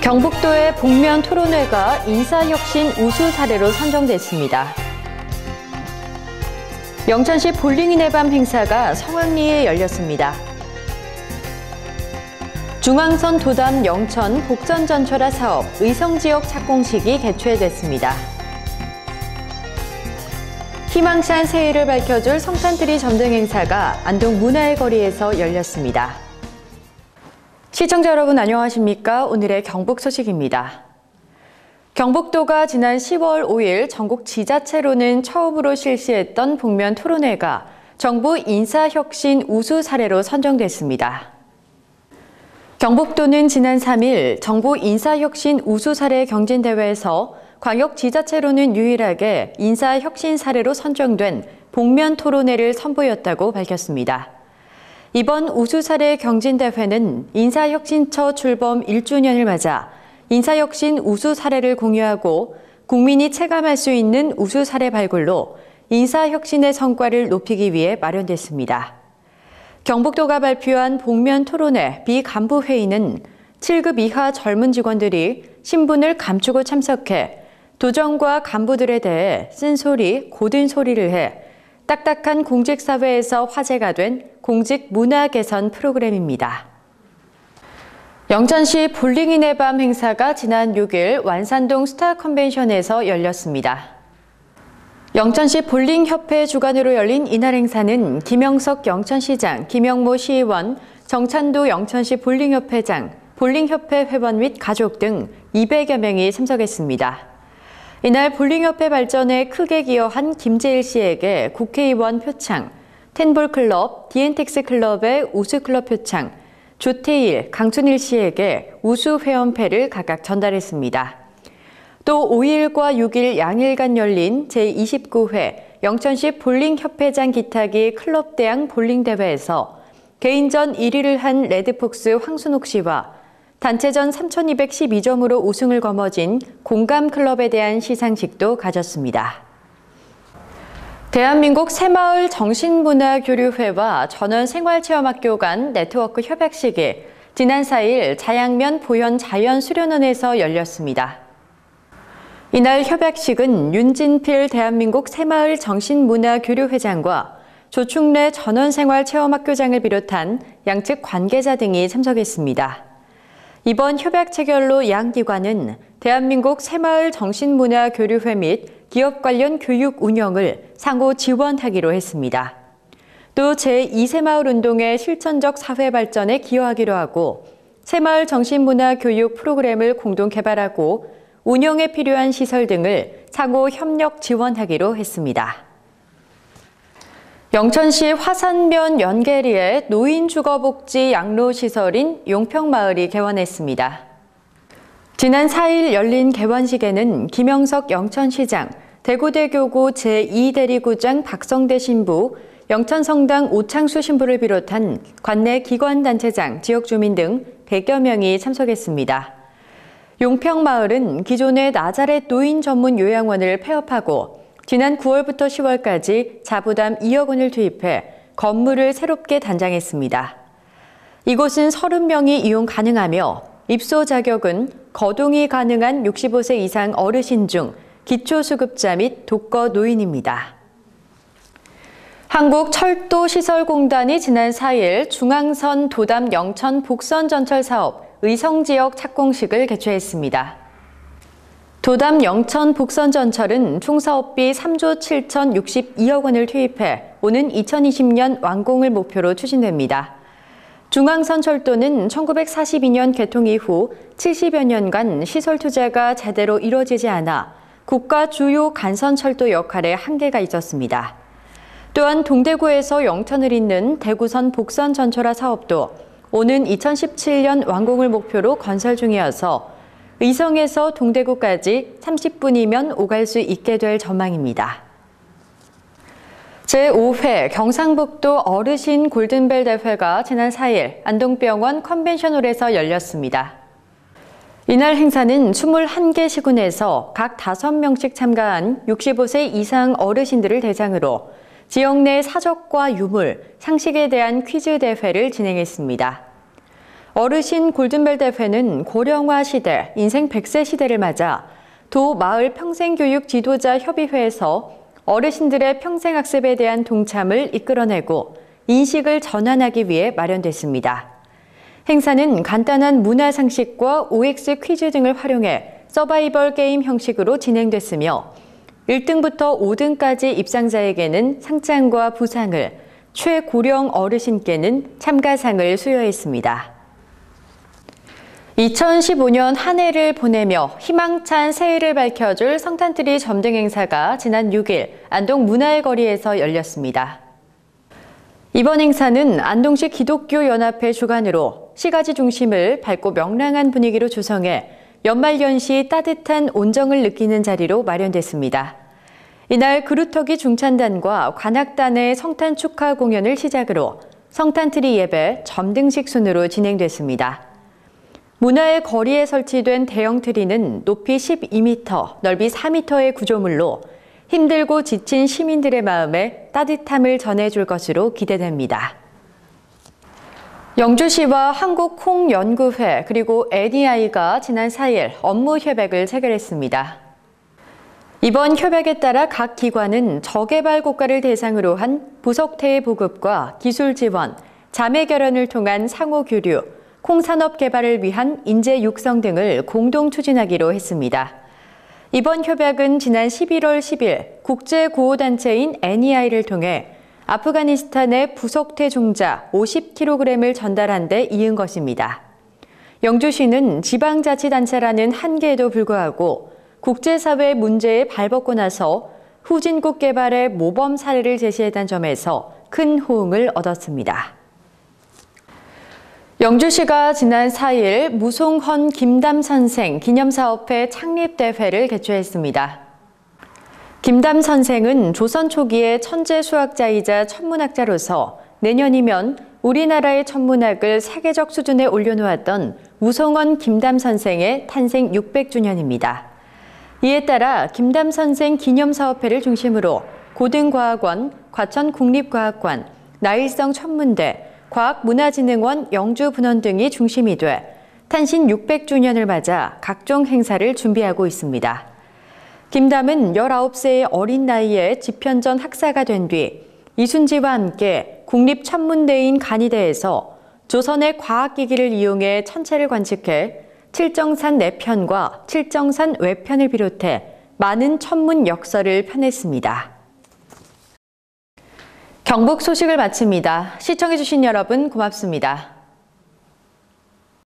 경북도의 복면 토론회가 인사혁신 우수 사례로 선정됐습니다. 영천시 볼링인의 밤 행사가 성황리에 열렸습니다. 중앙선 도담 영천 복선전철화 사업 의성지역 착공식이 개최됐습니다. 희망찬 새해를 밝혀줄 성탄트리 점등 행사가 안동 문화의 거리에서 열렸습니다. 시청자 여러분 안녕하십니까? 오늘의 경북 소식입니다. 경북도가 지난 10월 5일 전국 지자체로는 처음으로 실시했던 복면 토론회가 정부 인사혁신 우수 사례로 선정됐습니다. 경북도는 지난 3일 정부 인사혁신 우수 사례 경진대회에서 광역지자체로는 유일하게 인사혁신 사례로 선정된 복면 토론회를 선보였다고 밝혔습니다. 이번 우수 사례 경진대회는 인사혁신처 출범 1주년을 맞아 인사혁신 우수 사례를 공유하고 국민이 체감할 수 있는 우수 사례 발굴로 인사혁신의 성과를 높이기 위해 마련됐습니다. 경북도가 발표한 복면 토론회 비간부회의는 7급 이하 젊은 직원들이 신분을 감추고 참석해 도정과 간부들에 대해 쓴소리, 고든 소리를 해 딱딱한 공직사회에서 화제가 된 공직 문화 개선 프로그램입니다. 영천시 볼링인의 밤 행사가 지난 6일 완산동 스타 컨벤션에서 열렸습니다. 영천시 볼링협회 주관으로 열린 이날 행사는 김영석 영천시장, 김영모 시의원, 정찬도 영천시 볼링협회장, 볼링협회 회원 및 가족 등 200여 명이 참석했습니다. 이날 볼링협회 발전에 크게 기여한 김재일 씨에게 국회의원 표창, 텐볼클럽, 디엔텍스 클럽의 우수클럽 표창, 조태일, 강춘일 씨에게 우수회원패를 각각 전달했습니다. 또 5일과 6일 양일간 열린 제29회 영천시 볼링협회장 기탁이 클럽대항 볼링대회에서 개인전 1위를 한 레드폭스 황순옥 씨와 단체전 3,212점으로 우승을 거머쥔 공감클럽에 대한 시상식도 가졌습니다. 대한민국 새마을 정신문화교류회와 전원생활체험학교 간 네트워크 협약식이 지난 4일 자양면 보현 자연수련원에서 열렸습니다. 이날 협약식은 윤진필 대한민국 새마을 정신문화교류회장과 조충래 전원생활체험학교장을 비롯한 양측 관계자 등이 참석했습니다. 이번 협약 체결로 양 기관은 대한민국 새마을 정신문화교류회 및 기업 관련 교육 운영을 상호 지원하기로 했습니다. 또 제2새마을 운동의 실천적 사회 발전에 기여하기로 하고 새마을 정신문화교육 프로그램을 공동 개발하고 운영에 필요한 시설 등을 상호 협력 지원하기로 했습니다. 영천시 화산면 연계리에 노인주거복지 양로시설인 용평마을이 개원했습니다. 지난 4일 열린 개원식에는 김영석 영천시장, 대구대교구 제2대리구장 박성대 신부, 영천성당 오창수 신부를 비롯한 관내 기관단체장, 지역주민 등 100여 명이 참석했습니다. 용평마을은 기존의 나자렛 노인 전문 요양원을 폐업하고 지난 9월부터 10월까지 자부담 2억 원을 투입해 건물을 새롭게 단장했습니다. 이곳은 30명이 이용 가능하며 입소 자격은 거동이 가능한 65세 이상 어르신 중 기초수급자 및 독거 노인입니다. 한국철도시설공단이 지난 4일 중앙선 도담 영천 복선전철 사업 의성지역 착공식을 개최했습니다. 도담 영천 복선전철은 총사업비 3조 7,062억 원을 투입해 오는 2020년 완공을 목표로 추진됩니다. 중앙선철도는 1942년 개통 이후 70여 년간 시설 투자가 제대로 이뤄지지 않아 국가 주요 간선철도 역할에 한계가 있었습니다. 또한 동대구에서 영천을 잇는 대구선 복선전철화 사업도 오는 2017년 완공을 목표로 건설 중이어서 의성에서 동대구까지 30분이면 오갈 수 있게 될 전망입니다. 제5회 경상북도 어르신 골든벨 대회가 지난 4일 안동병원 컨벤션홀에서 열렸습니다. 이날 행사는 21개 시군에서 각 5명씩 참가한 65세 이상 어르신들을 대상으로 지역 내 사적과 유물, 상식에 대한 퀴즈 대회를 진행했습니다. 어르신 골든벨 대회는 고령화 시대, 인생 100세 시대를 맞아 도 마을 평생교육 지도자 협의회에서 어르신들의 평생학습에 대한 동참을 이끌어내고 인식을 전환하기 위해 마련됐습니다. 행사는 간단한 문화상식과 OX 퀴즈 등을 활용해 서바이벌 게임 형식으로 진행됐으며 1등부터 5등까지 입상자에게는 상장과 부상을, 최고령 어르신께는 참가상을 수여했습니다. 2015년 한 해를 보내며 희망찬 새해를 밝혀줄 성탄트리 점등 행사가 지난 6일 안동 문화의 거리에서 열렸습니다. 이번 행사는 안동시 기독교연합회 주관으로 시가지 중심을 밝고 명랑한 분위기로 조성해 연말연시 따뜻한 온정을 느끼는 자리로 마련됐습니다. 이날 그루터기 중찬단과 관악단의 성탄 축하 공연을 시작으로 성탄트리 예배, 점등식 순으로 진행됐습니다. 문화의 거리에 설치된 대형 트리는 높이 12m, 넓이 4m의 구조물로 힘들고 지친 시민들의 마음에 따뜻함을 전해줄 것으로 기대됩니다. 영주시와 한국콩연구회 그리고 NEI가 지난 4일 업무 협약을 체결했습니다. 이번 협약에 따라 각 기관은 저개발 국가를 대상으로 한 부석태의 보급과 기술 지원, 자매 결연을 통한 상호 교류, 콩산업 개발을 위한 인재 육성 등을 공동 추진하기로 했습니다. 이번 협약은 지난 11월 10일 국제구호단체인 NEI를 통해 아프가니스탄에 부석태 종자 50kg을 전달한 데 이은 것입니다. 영주시는 지방자치단체라는 한계에도 불구하고 국제사회 문제에 발벗고 나서 후진국 개발의 모범 사례를 제시했다는 점에서 큰 호응을 얻었습니다. 영주시가 지난 4일 무송헌 김담선생 기념사업회 창립대회를 개최했습니다. 김담 선생은 조선 초기의 천재 수학자이자 천문학자로서 내년이면 우리나라의 천문학을 세계적 수준에 올려놓았던 무송헌 김담 선생의 탄생 600주년입니다. 이에 따라 김담 선생 기념사업회를 중심으로 고등과학원, 과천국립과학관, 나일성 천문대, 과학문화진흥원 영주분원 등이 중심이 돼 탄신 600주년을 맞아 각종 행사를 준비하고 있습니다. 김담은 19세의 어린 나이에 집현전 학사가 된 뒤 이순지와 함께 국립천문대인 간이대에서 조선의 과학기기를 이용해 천체를 관측해 칠정산 내편과 칠정산 외편을 비롯해 많은 천문 역설을 펴냈습니다. 경북 소식을 마칩니다. 시청해주신 여러분 고맙습니다.